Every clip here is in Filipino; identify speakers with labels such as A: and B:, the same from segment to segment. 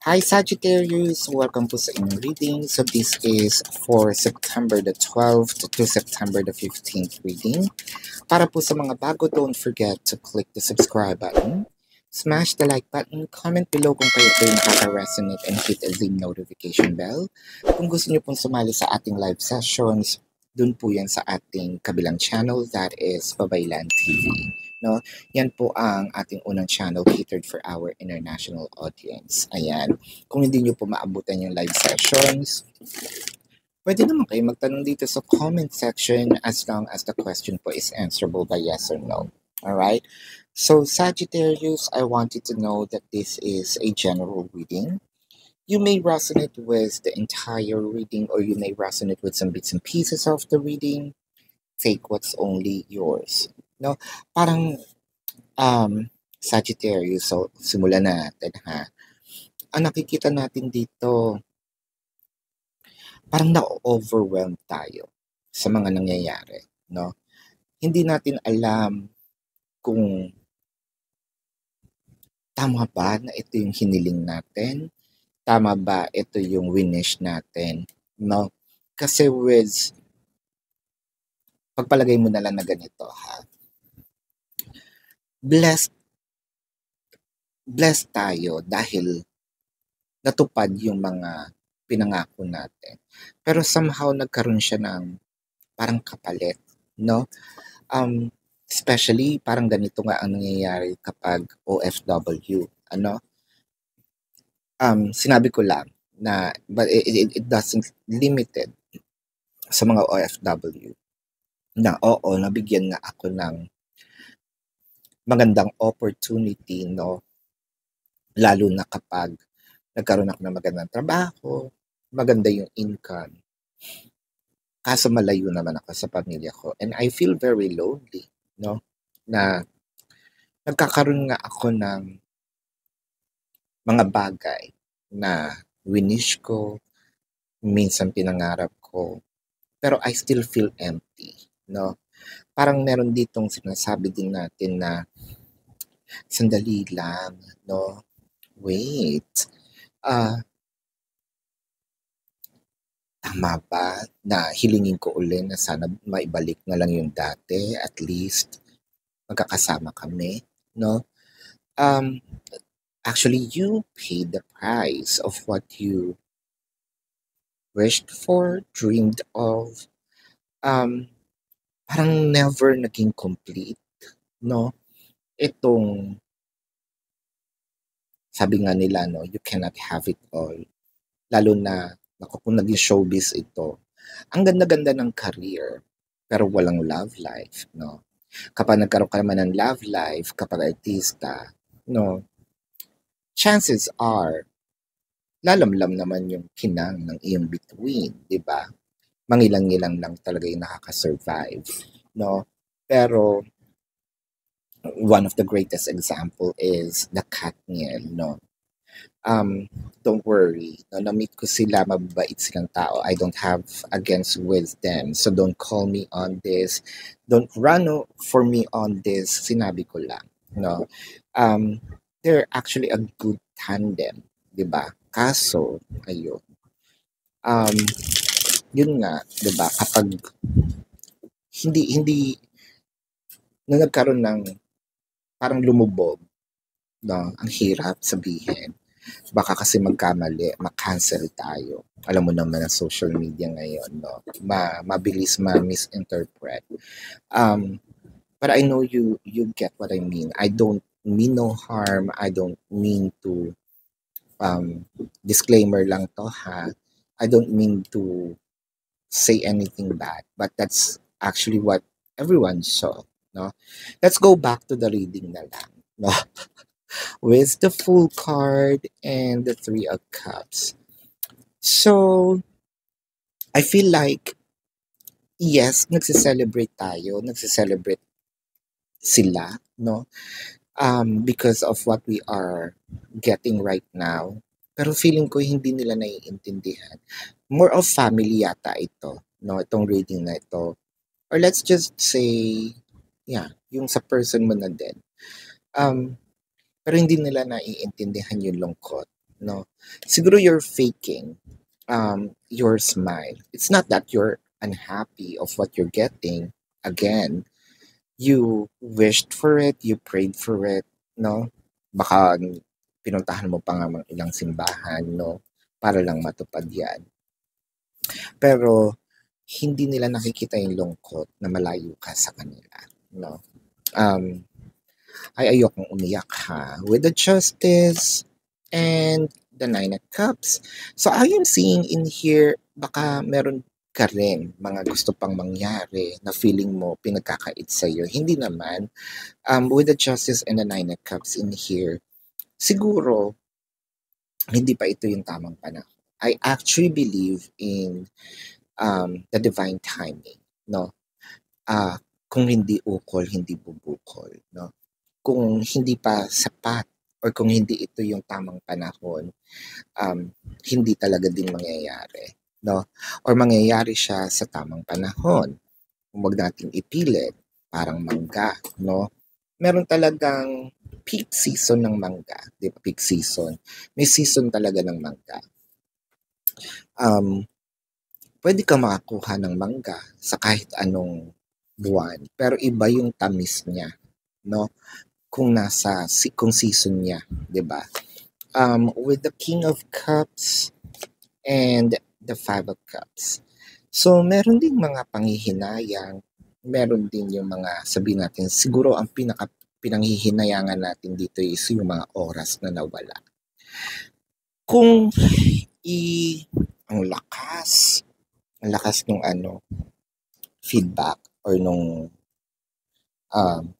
A: Hi Sagittarius! Welcome po sa inyong reading. So this is for September the 12th to September the 15th reading. Para po sa mga bago, don't forget to click the subscribe button, smash the like button, comment below kung kayo po yung nakaka-resonate, and hit the notification bell. Kung gusto niyo pong sumali sa ating live sessions, dun po yan sa ating kabilang channel, that is Babaylan TV. No? Yan po ang ating unang channel catered for our international audience. Ayan. Kung hindi nyo po maabutan yung live sessions, pwede naman kayo magtanong dito sa comment section as long as the question po is answerable by yes or no. Alright? So, Sagittarius, I want you to know that this is a general reading. You may resonate with the entire reading or you may resonate with some bits and pieces of the reading. Take what's only yours. No? Parang, Sagittarius, so simulan natin ha. Ang nakikita natin dito, parang na-overwhelmed tayo sa mga nangyayari, no? Hindi natin alam kung tama ba na ito yung hiniling natin, tama ba ito yung winish natin, no? Kasi pagpalagay mo na lang na ganito ha, blessed tayo dahil natupad yung mga pinangako natin. Pero somehow nagkaroon siya ng parang kapalit, no? Especially parang ganito nga ang nangyayari kapag OFW, ano? Sinabi ko lang na but it doesn't limited sa mga OFW na oo, nabigyan nga ako ng magandang opportunity, no? Lalo na kapag nagkaroon ako ng magandang trabaho, maganda yung income. Kaso malayo naman ako sa pamilya ko. And I feel very lonely, no? Na nagkakaroon nga ako ng mga bagay na winish ko, minsan pinangarap ko, pero I still feel empty, no? Parang meron ditong sinasabi din natin na sandali lang, no? Wait. Tama ba na hilingin ko uli na sana maibalik na lang yung dati, at least magkakasama kami, no? Actually, you paid the price of what you wished for, dreamed of. Parang never naging complete, no? Itong, sabi nga nila, no, you cannot have it all. Lalo na, kung naging showbiz ito, ang ganda-ganda ng career, pero walang love life, no? Kapag nagkaroon ka naman ng love life, kapag artista, no, chances are, lalamlam naman yung kinang ng iyong bituin, di ba? Mangilang-ngilang lang talaga yung nakaka-survive, no? Pero, one of the greatest example is the Katniel, no? Don't worry, no, na-meet ko sila, mababait silang tao. I don't have against with them. So don't call me on this. Don't run for me on this. Sinabi ko lang, no? They're actually a good tandem, di ba? Kaso, ayun. Yun nga, di ba? Kapag hindi na nagkaroon ng parang lumubog, no? Ang hirap sabihin. Baka kasi magkamali, makancel tayo. Alam mo naman ang social media ngayon, no? Mabilis ma-misinterpret. But I know you get what I mean. I don't mean no harm. I don't mean to disclaimer lang to ha. I don't mean to say anything bad, but that's actually what everyone saw, no? Let's go back to the reading na lang, no? With the Fool card and the Three of Cups. So, I feel like, yes, nagsiselebrate tayo, nagsiselebrate sila, no? Because of what we are getting right now. Pero feeling ko hindi nila naiintindihan. More of family yata ito, no? Itong reading na ito. Or let's just say, yeah, yung sa person mo na din. Pero hindi nila naiintindihan yung lungkot, no? Siguro you're faking your smile. It's not that you're unhappy of what you're getting. Again, you wished for it, you prayed for it, no? Baka pinuntahan mo pa nga mga ilang simbahan, no? Para lang matupad yan. Pero hindi nila nakikita yung lungkot na malayo ka sa kanila, no? Um, ay ayokong umiyak ha. With the Justice and the Nine of Cups. So I am seeing in here, baka meron ka rin mga gusto pang mangyari na feeling mo pinagkakait sa'yo. Hindi naman. With the Justice and the Nine of Cups in here, siguro, hindi pa ito yung tamang panahon. I actually believe in the divine timing, no? Kung hindi ukol, hindi bubukol, no? Kung hindi pa sapat or kung hindi ito yung tamang panahon, hindi talaga din mangyayari, no? Or mangyayari siya sa tamang panahon. Huwag nating ipilit, parang mangga, no? Meron talagang peak season ng mangga, di ba? Peak season. May season talaga ng mangga. Pwede ka makakuha ng mangga sa kahit anong buwan, pero iba yung tamis niya, no? Kung season niya, 'di ba? With the King of Cups and the Five of Cups. So meron ding mga panghihinayang, meron din yung mga sabihin natin siguro ang pinanghihinayangan natin dito is yung mga oras na nawala. Kung ang lakas nung feedback or nung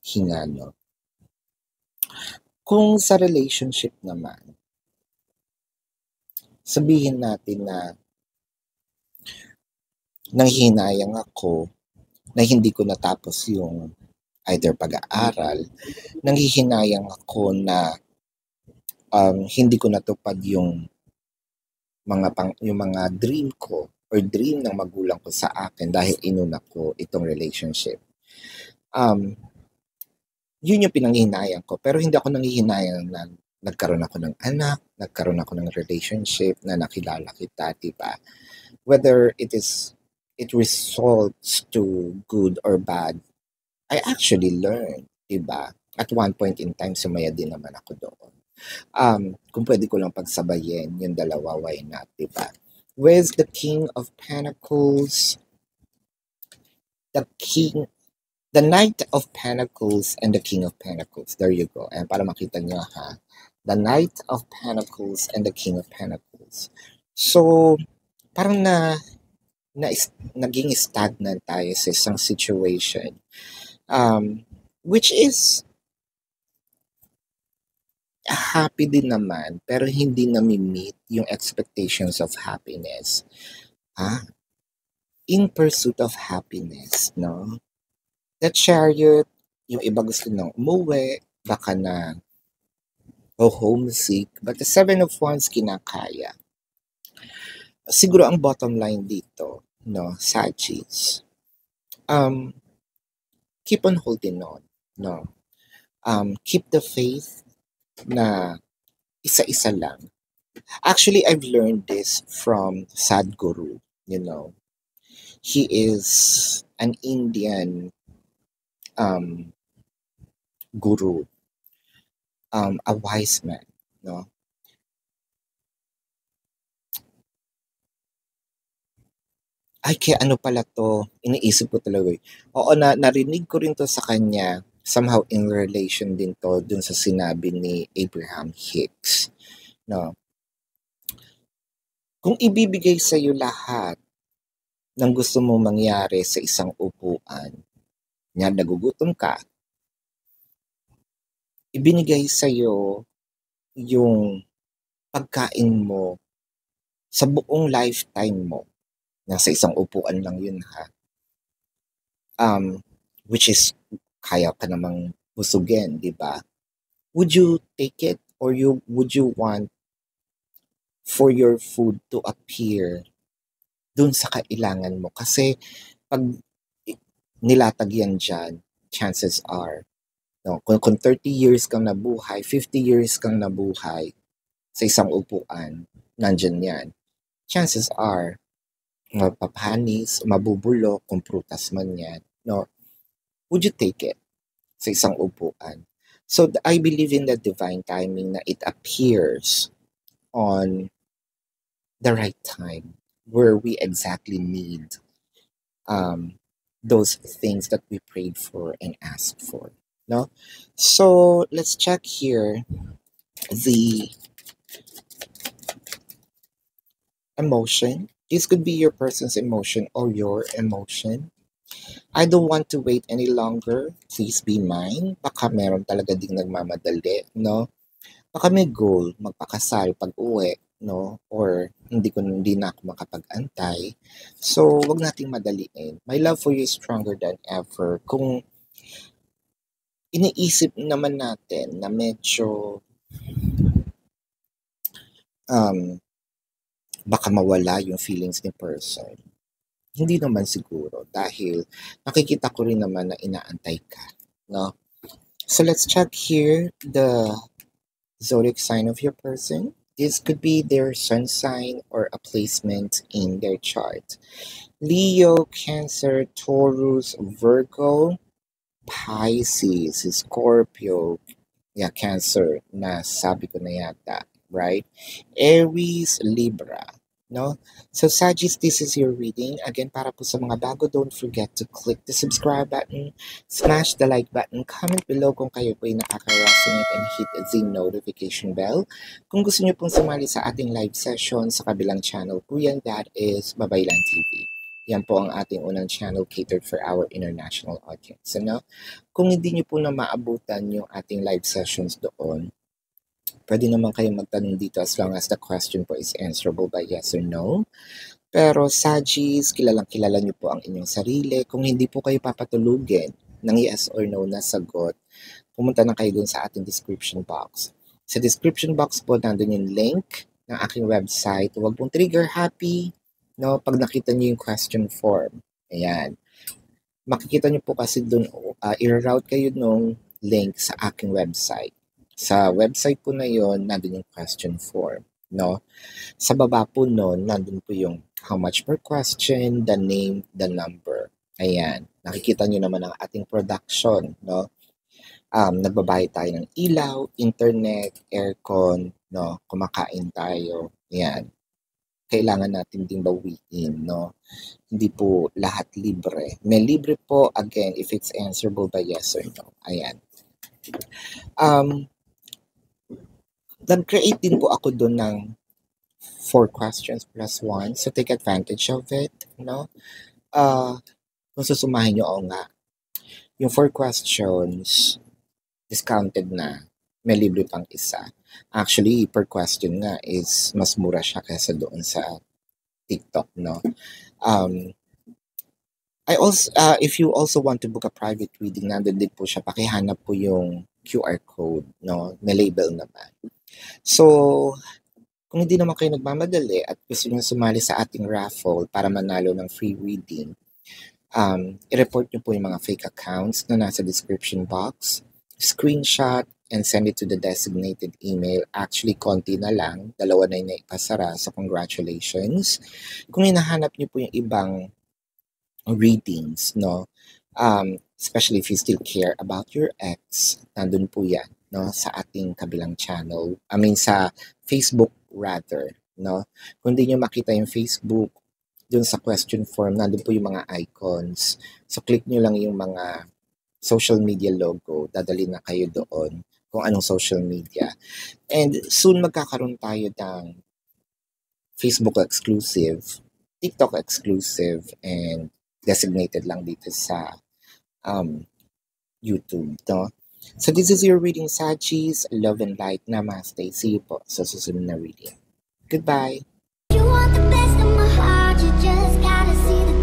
A: hinga, no? Kung sa relationship naman, sabihin natin na nanghihinayang ako na hindi ko natapos yung either pag-aaral, nanghihinayang ako na hindi ko natupad yung mga dream ko or dream ng magulang ko sa akin dahil inuna ko itong relationship. Yun yung pinanghihinayang ko. Pero hindi ako nanghihinayang na nagkaroon ako ng anak, nagkaroon ako ng relationship, na nakilala kita, diba? Whether it results to good or bad, I actually learned, diba? At one point in time, sumaya din naman ako doon. Kung pwede ko lang pagsabayin yung dalawa, why not, diba? With the King of Pentacles, the Knight of Pentacles and the King of Pentacles. There you go. Para makita nyo ha. The Knight of Pentacles and the King of Pentacles. So, parang naging stagnant tayo sa isang situation. Which is happy din naman, pero hindi nami-meet yung expectations of happiness. In pursuit of happiness, no? That Chariot, yung iba gusto nang umuwi, baka na homesick, but the Seven of Wands kinakaya. Siguro ang bottom line dito, no, Sagis, keep on holding on, no? Keep the faith na isa-isa lang. Actually, I've learned this from Sadhguru, you know. He is an Indian guru, a wise man, no? Ay, kaya ano pala to? Iniisip ko talaga. Oo, narinig ko rin to sa kanya. Somehow in relation din to dun sa sinabi ni Abraham Hicks. No? Kung ibibigay sa iyo lahat ng gusto mong mangyari sa isang upuan, nga nagugutom ka, ibinigay sa iyo yung pagkain mo sa buong lifetime mo, nasa isang upuan lang yun ha, which is kaya ka namang busugin, di ba? Would you take it or would you want for your food to appear dun sa kailangan mo? Kasi pag nilatag yan dyan, chances are, no, kung 30 years kang nabuhay, 50 years kang nabuhay, sa isang upuan, nandyan yan. Chances are, mapapanis, mabubulok, kung prutas man yan, no? Would you take it sa isang upuan? So, I believe in the divine timing na it appears on the right time where we exactly need those things that we prayed for and asked for. No? So, let's check here the emotion. This could be your person's emotion or your emotion. I don't want to wait any longer. Please be mine. Baka meron talaga ding nagmamadali, no? Baka may goal, magpakasal pag-uwi, no? Or hindi na ako makapag-antay. So, wag nating madaliin. My love for you is stronger than ever. Kung iniisip naman natin na medyo baka mawala yung feelings ni person, hindi naman siguro dahil nakikita ko rin naman na inaantay ka, no? So let's check here the zodiac sign of your person. This could be their sun sign or a placement in their chart. Leo, Cancer, Taurus, Virgo, Pisces, Scorpio, Cancer, na sabi ko na yata, right? Aries, Libra, no? So Sagittarius, this is your reading. Again, para po sa mga bago, don't forget to click the subscribe button, smash the like button, comment below kung kayo po ay nakaka-resonate and hit the notification bell. Kung gusto niyo pong sumali sa ating live session sa kabilang channel po yan, that is Babaylan TV. Yan po ang ating unang channel catered for our international audience. Ano? Kung hindi niyo po na maabutan yung ating live sessions doon, pwede naman kayong magtanong dito as long as the question po is answerable by yes or no. Pero Sagittarius, kilalang-kilala niyo po ang inyong sarili. Kung hindi po kayo papatulugin ng yes or no na sagot, pumunta na kayo dun sa ating description box. Sa description box po, nandun yung link ng aking website. Huwag pong trigger happy, no? Pag nakita niyo yung question form. Ayan. Makikita niyo po kasi dun, i-route kayo nung link sa aking website. Sa website po na yon, nandun yung question form, no? Sa baba po nun, nandun po yung how much per question, the name, the number. Ayan. Nakikita nyo naman ang ating production, no? Nagbabayad tayo ng ilaw, internet, aircon, no? Kumakain tayo. Ayan. Kailangan natin ding bawiin, no? Hindi po lahat libre. May libre po, again, if it's answerable by yes or no. Ayan. Nag-create din po ako doon ng 4 questions plus 1. So, take advantage of it, no? Kung susumahin nyo, nga. Yung 4 questions, discounted na. May libre pang isa. Actually, per question nga is mas mura siya kaysa doon sa TikTok, no? If you also want to book a private reading, nandun din po siya. Pakihanap po yung QR code, no? May label naman. So, kung hindi naman kayo nagmamadali at gusto nyo sumali sa ating raffle para manalo ng free reading, i-report nyo po yung mga fake accounts na nasa description box, screenshot, and send it to the designated email. Actually, konti na lang. 2 na yung naipasara. So, congratulations. Kung hinahanap nyo po yung ibang readings, no? Especially if you still care about your ex, nandun po yan, no? Sa ating kabilang channel. Sa Facebook rather, no? Kung hindi nyo makita yung Facebook, dun sa question form, nandun po yung mga icons. So, click nyo lang yung mga social media logo. Dadali na kayo doon kung anong social media. And soon magkakaroon tayo ng Facebook exclusive, TikTok exclusive, and designated lang dito sa YouTube, no? So this is your reading, Sagittarius. Love and light. Namaste. See you po sa susunod na reading. Goodbye. You want the best of my heart, you just gotta see the